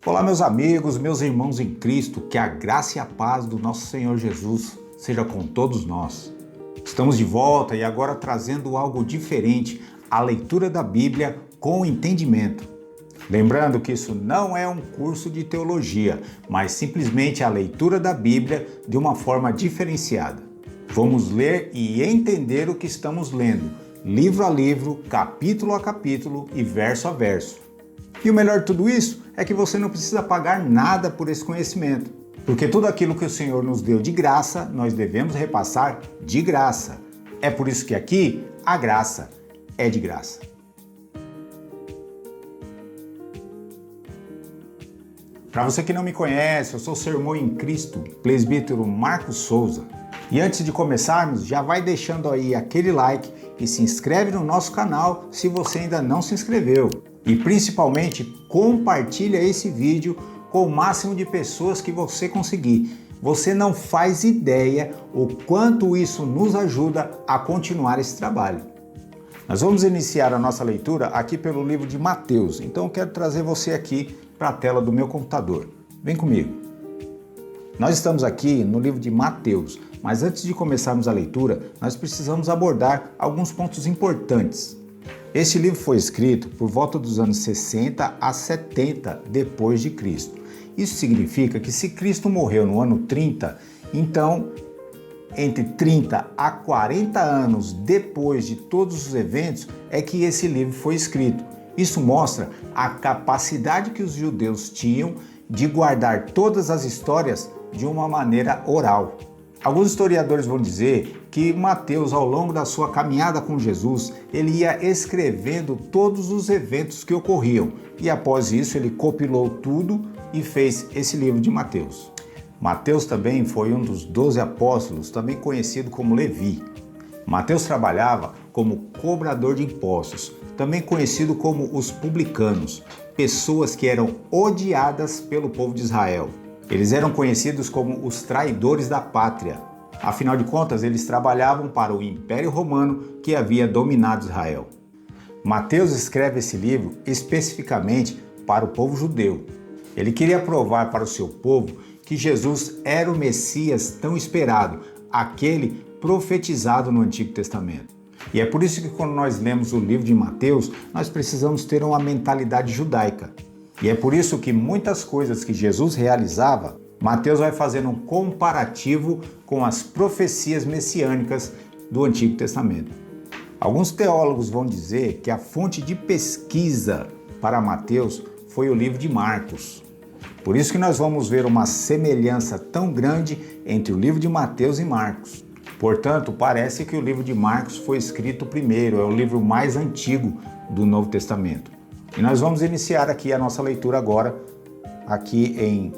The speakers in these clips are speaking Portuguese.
Olá, meus amigos, meus irmãos em Cristo, que a graça e a paz do nosso Senhor Jesus seja com todos nós. Estamos de volta e agora trazendo algo diferente, a leitura da Bíblia com entendimento. Lembrando que isso não é um curso de teologia, mas simplesmente a leitura da Bíblia de uma forma diferenciada. Vamos ler e entender o que estamos lendo, livro a livro, capítulo a capítulo e verso a verso. E o melhor de tudo isso é que você não precisa pagar nada por esse conhecimento, porque tudo aquilo que o Senhor nos deu de graça, nós devemos repassar de graça. É por isso que aqui a graça é de graça. Para você que não me conhece, eu sou o seu irmão em Cristo, presbítero Marcos Souza. E antes de começarmos, já vai deixando aí aquele like e se inscreve no nosso canal se você ainda não se inscreveu. E principalmente, compartilha esse vídeo com o máximo de pessoas que você conseguir. Você não faz ideia o quanto isso nos ajuda a continuar esse trabalho. Nós vamos iniciar a nossa leitura aqui pelo livro de Mateus. Então eu quero trazer você aqui para a tela do meu computador. Vem comigo. Nós estamos aqui no livro de Mateus, mas antes de começarmos a leitura, nós precisamos abordar alguns pontos importantes. Este livro foi escrito por volta dos anos 60 a 70 depois de Cristo. Isso significa que se Cristo morreu no ano 30, então entre 30 a 40 anos depois de todos os eventos é que esse livro foi escrito. Isso mostra a capacidade que os judeus tinham de guardar todas as histórias de uma maneira oral. Alguns historiadores vão dizer que Mateus, ao longo da sua caminhada com Jesus, ele ia escrevendo todos os eventos que ocorriam e após isso ele compilou tudo e fez esse livro de Mateus. Mateus também foi um dos 12 apóstolos, também conhecido como Levi. Mateus trabalhava como cobrador de impostos, também conhecido como os publicanos, pessoas que eram odiadas pelo povo de Israel. Eles eram conhecidos como os traidores da pátria. Afinal de contas, eles trabalhavam para o Império Romano que havia dominado Israel. Mateus escreve esse livro especificamente para o povo judeu. Ele queria provar para o seu povo que Jesus era o Messias tão esperado, aquele profetizado no Antigo Testamento. E é por isso que quando nós lemos o livro de Mateus, nós precisamos ter uma mentalidade judaica. E é por isso que muitas coisas que Jesus realizava, Mateus vai fazendo um comparativo com as profecias messiânicas do Antigo Testamento. Alguns teólogos vão dizer que a fonte de pesquisa para Mateus foi o livro de Marcos. Por isso que nós vamos ver uma semelhança tão grande entre o livro de Mateus e Marcos. Portanto, parece que o livro de Marcos foi escrito primeiro, é o livro mais antigo do Novo Testamento. E nós vamos iniciar aqui a nossa leitura agora, aqui em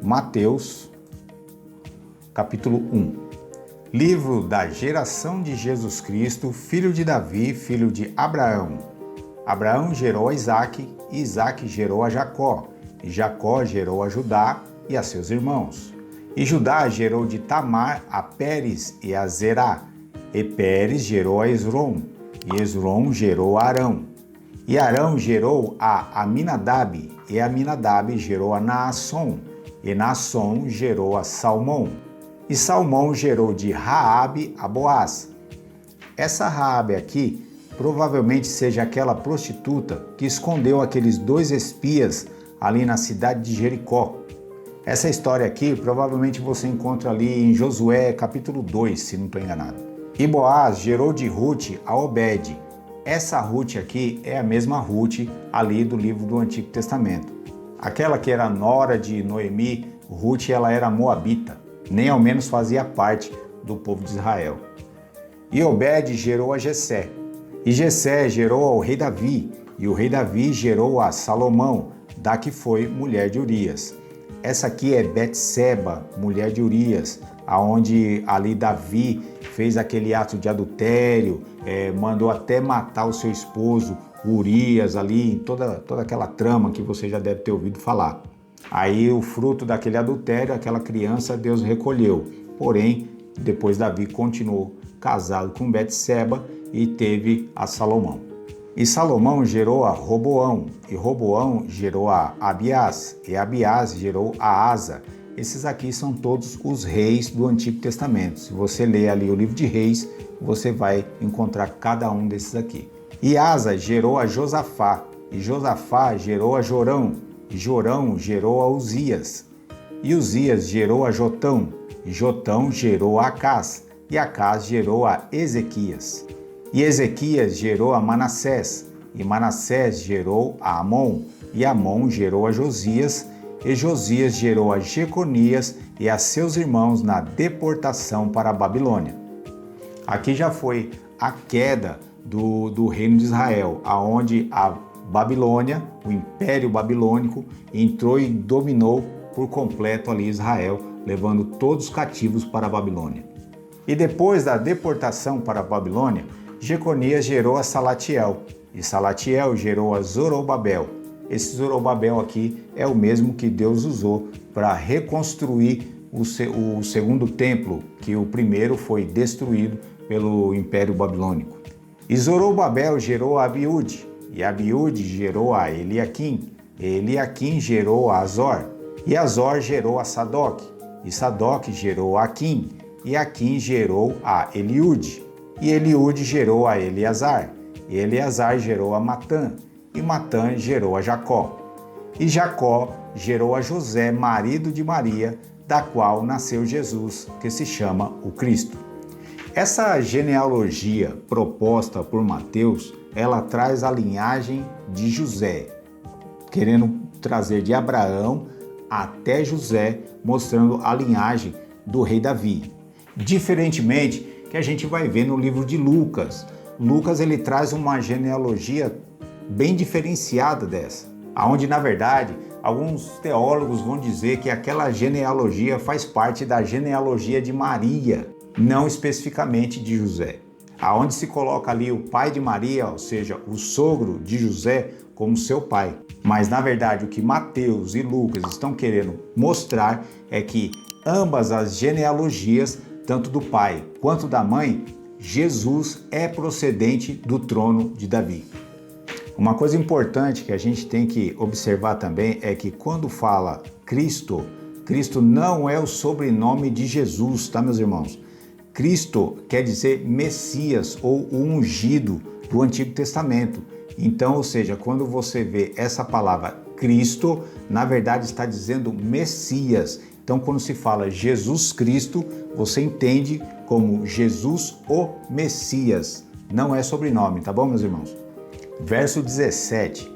Mateus, capítulo 1. Livro da geração de Jesus Cristo, filho de Davi, filho de Abraão. Abraão gerou a Isaque, e Isaque gerou a Jacó, e Jacó gerou a Judá e a seus irmãos. E Judá gerou de Tamar a Pérez e a Zerá, e Pérez gerou a Esrom, e Esrom gerou a Arão. E Arão gerou a Aminadab, e Aminadab gerou a Naasson, e Naasson gerou a Salmão. E Salmão gerou de Raabe a Boaz. Essa Raabe aqui provavelmente seja aquela prostituta que escondeu aqueles 2 espias ali na cidade de Jericó. Essa história aqui provavelmente você encontra ali em Josué capítulo 2, se não estou enganado. E Boaz gerou de Ruth a Obed. Essa Ruth aqui é a mesma Ruth ali do livro do Antigo Testamento. Aquela que era nora de Noemi, Ruth, ela era moabita, nem ao menos fazia parte do povo de Israel. E Obed gerou a Jessé, e Jessé gerou ao rei Davi, e o rei Davi gerou a Salomão, da que foi mulher de Urias. Essa aqui é Betseba, mulher de Urias, aonde ali Davi fez aquele ato de adultério, mandou até matar o seu esposo Urias ali, toda aquela trama que você já deve ter ouvido falar. Aí o fruto daquele adultério, aquela criança, Deus recolheu. Porém, depois Davi continuou casado com Betseba e teve a Salomão. E Salomão gerou a Roboão, e Roboão gerou a Abiás, e Abiás gerou a Asa. Esses aqui são todos os reis do Antigo Testamento. Se você ler ali o livro de Reis, você vai encontrar cada um desses aqui. E Asa gerou a Josafá, e Josafá gerou a Jorão, e Jorão gerou a Uzias. E Uzias gerou a Jotão, e Jotão gerou a Acás, e Acás gerou a Ezequias. E Ezequias gerou a Manassés, e Manassés gerou a Amon, e Amon gerou a Josias, e Josias gerou a Jeconias e a seus irmãos na deportação para a Babilônia. Aqui já foi a queda do reino de Israel, aonde a Babilônia, o Império Babilônico, entrou e dominou por completo ali Israel, levando todos os cativos para a Babilônia. E depois da deportação para a Babilônia, Jeconias gerou a Salatiel, e Salatiel gerou a Zorobabel. Esse Zorobabel aqui é o mesmo que Deus usou para reconstruir o segundo templo, que o primeiro foi destruído pelo Império Babilônico. E Zorobabel gerou a Abiúde, e Abiúde gerou a Eliaquim, e Eliaquim gerou a Azor, e Azor gerou a Sadoc, e Sadoc gerou a Aquim, e Aquim gerou a Eliúde. E Eliúde gerou a Eleazar, e Eleazar gerou a Matã, e Matã gerou a Jacó. E Jacó gerou a José, marido de Maria, da qual nasceu Jesus, que se chama o Cristo. Essa genealogia proposta por Mateus, ela traz a linhagem de José, querendo trazer de Abraão até José, mostrando a linhagem do rei Davi. Diferentemente que a gente vai ver no livro de Lucas. Lucas ele traz uma genealogia bem diferenciada dessa, aonde na verdade alguns teólogos vão dizer que aquela genealogia faz parte da genealogia de Maria, não especificamente de José, aonde se coloca ali o pai de Maria, ou seja, o sogro de José, como seu pai. Mas na verdade o que Mateus e Lucas estão querendo mostrar é que ambas as genealogias, tanto do pai quanto da mãe, Jesus é procedente do trono de Davi. Uma coisa importante que a gente tem que observar também é que quando fala Cristo, Cristo não é o sobrenome de Jesus, tá, meus irmãos? Cristo quer dizer Messias ou o ungido do Antigo Testamento. Então, ou seja, quando você vê essa palavra Cristo, na verdade está dizendo Messias. Então, quando se fala Jesus Cristo, você entende como Jesus o Messias. Não é sobrenome, tá bom, meus irmãos? Verso 17.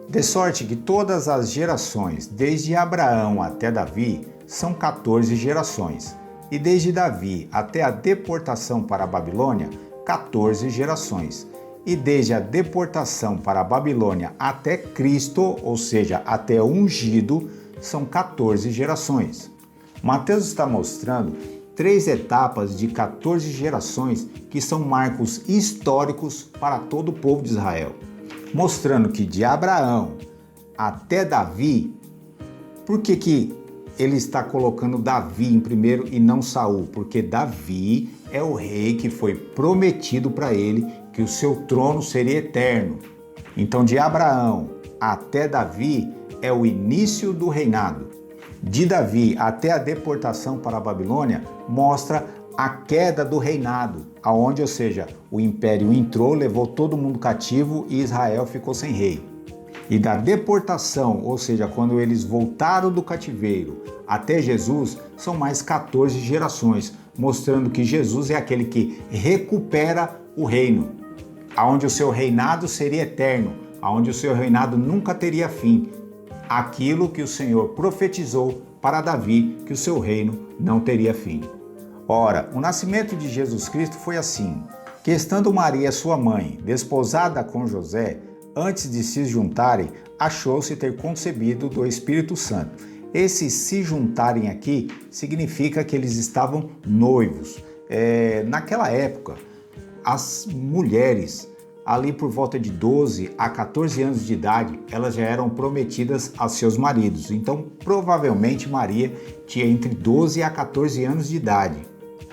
De sorte que todas as gerações, desde Abraão até Davi, são 14 gerações. E desde Davi até a deportação para a Babilônia, 14 gerações. E desde a deportação para a Babilônia até Cristo, ou seja, até o ungido, são 14 gerações. Mateus está mostrando 3 etapas de 14 gerações que são marcos históricos para todo o povo de Israel, mostrando que de Abraão até Davi, por que ele está colocando Davi em primeiro e não Saul? Porque Davi é o rei que foi prometido para ele que o seu trono seria eterno. Então de Abraão até Davi é o início do reinado. De Davi até a deportação para a Babilônia mostra a queda do reinado, aonde, ou seja, o império entrou, levou todo mundo cativo e Israel ficou sem rei. E da deportação, ou seja, quando eles voltaram do cativeiro até Jesus, são mais 14 gerações, mostrando que Jesus é aquele que recupera o reino, aonde o seu reinado seria eterno, aonde o seu reinado nunca teria fim. Aquilo que o Senhor profetizou para Davi, que o seu reino não teria fim. Ora, o nascimento de Jesus Cristo foi assim, que estando Maria, sua mãe, desposada com José, antes de se juntarem, achou-se ter concebido do Espírito Santo. Esse se juntarem aqui significa que eles estavam noivos. Naquela época, as mulheres, ali por volta de 12 a 14 anos de idade, elas já eram prometidas a seus maridos. Então, provavelmente Maria tinha entre 12 a 14 anos de idade.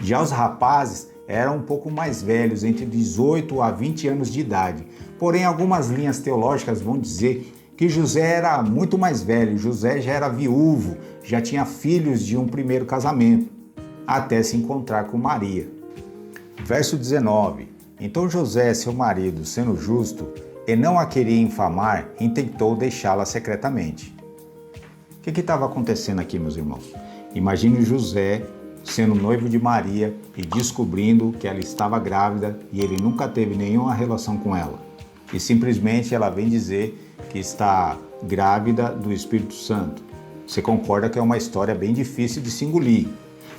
Já os rapazes, eram um pouco mais velhos, entre 18 a 20 anos de idade. Porém, algumas linhas teológicas vão dizer que José era muito mais velho. José já era viúvo, já tinha filhos de um primeiro casamento, até se encontrar com Maria. Verso 19. Então José, seu marido, sendo justo, e não a queria infamar, intentou deixá-la secretamente. O que estava acontecendo aqui, meus irmãos? Imagine José sendo noivo de Maria e descobrindo que ela estava grávida e ele nunca teve nenhuma relação com ela. E simplesmente ela vem dizer que está grávida do Espírito Santo. Você concorda que é uma história bem difícil de se engolir.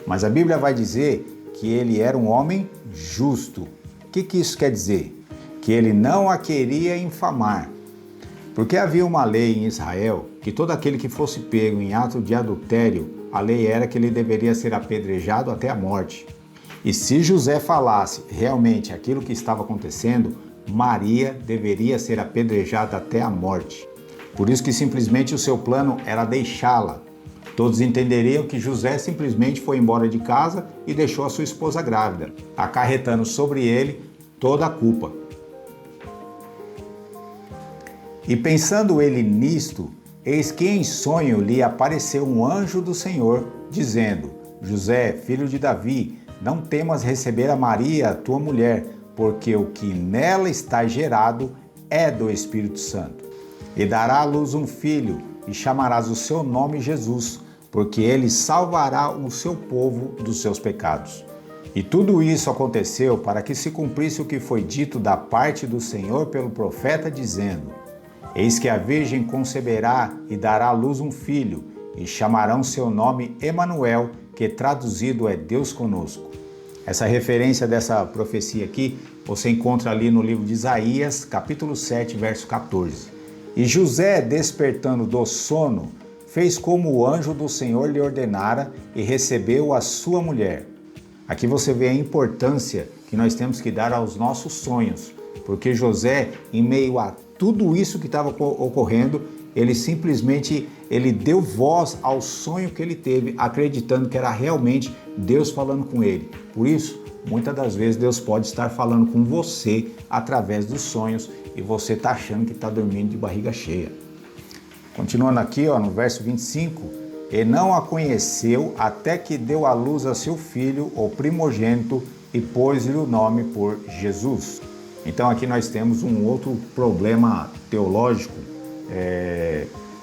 Mas a Bíblia vai dizer que ele era um homem justo. O que isso quer dizer? Que ele não a queria infamar. Porque havia uma lei em Israel que todo aquele que fosse pego em ato de adultério, a lei era que ele deveria ser apedrejado até a morte. E se José falasse realmente aquilo que estava acontecendo, Maria deveria ser apedrejada até a morte. Por isso que simplesmente o seu plano era deixá-la. Todos entenderiam que José simplesmente foi embora de casa e deixou a sua esposa grávida, acarretando sobre ele toda a culpa. E pensando ele nisto, eis que em sonho lhe apareceu um anjo do Senhor, dizendo: José, filho de Davi, não temas receber a Maria, tua mulher, porque o que nela está gerado é do Espírito Santo. E dará à luz um filho, e chamarás o seu nome Jesus, porque ele salvará o seu povo dos seus pecados. E tudo isso aconteceu para que se cumprisse o que foi dito da parte do Senhor pelo profeta, dizendo: Eis que a Virgem conceberá e dará à luz um filho, e chamarão seu nome Emanuel, que traduzido é Deus conosco. Essa referência dessa profecia aqui, você encontra ali no livro de Isaías, capítulo 7, verso 14. E José, despertando do sono, fez como o anjo do Senhor lhe ordenara e recebeu a sua mulher. Aqui você vê a importância que nós temos que dar aos nossos sonhos, porque José, em meio a tudo isso que estava ocorrendo, ele simplesmente deu voz ao sonho que ele teve, acreditando que era realmente Deus falando com ele. Por isso, muitas das vezes Deus pode estar falando com você através dos sonhos e você está achando que está dormindo de barriga cheia. Continuando aqui, no verso 25, e não a conheceu até que deu à luz a seu filho, o primogênito, e pôs-lhe o nome por Jesus. Então aqui nós temos um outro problema teológico,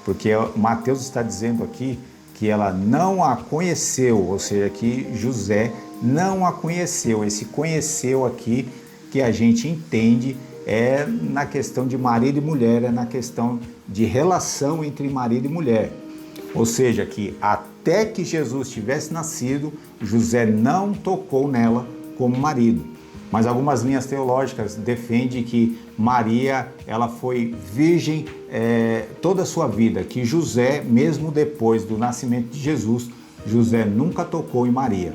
porque Mateus está dizendo aqui que ela não a conheceu, ou seja, que José não a conheceu. Esse conheceu aqui que a gente entende é na questão de marido e mulher, é na questão de relação entre marido e mulher. Ou seja, que até que Jesus tivesse nascido, José não tocou nela como marido. Mas algumas linhas teológicas defendem que Maria ela foi virgem toda a sua vida, que José, mesmo depois do nascimento de Jesus, José nunca tocou em Maria.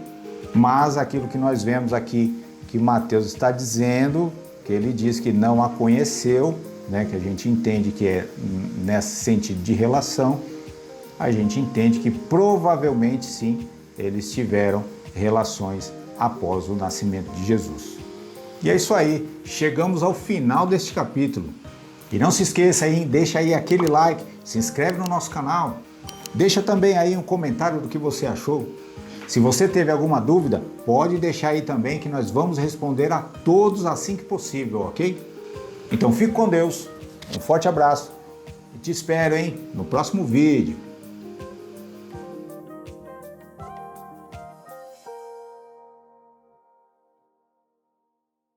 Mas aquilo que nós vemos aqui, que Mateus está dizendo, que ele diz que não a conheceu, que a gente entende que é nesse sentido de relação, a gente entende que provavelmente sim, eles tiveram relações após o nascimento de Jesus. E é isso aí, chegamos ao final deste capítulo. E não se esqueça aí, deixa aí aquele like, se inscreve no nosso canal, deixa também aí um comentário do que você achou. Se você teve alguma dúvida, pode deixar aí também que nós vamos responder a todos assim que possível, ok? Então fique com Deus, um forte abraço e te espero, no próximo vídeo.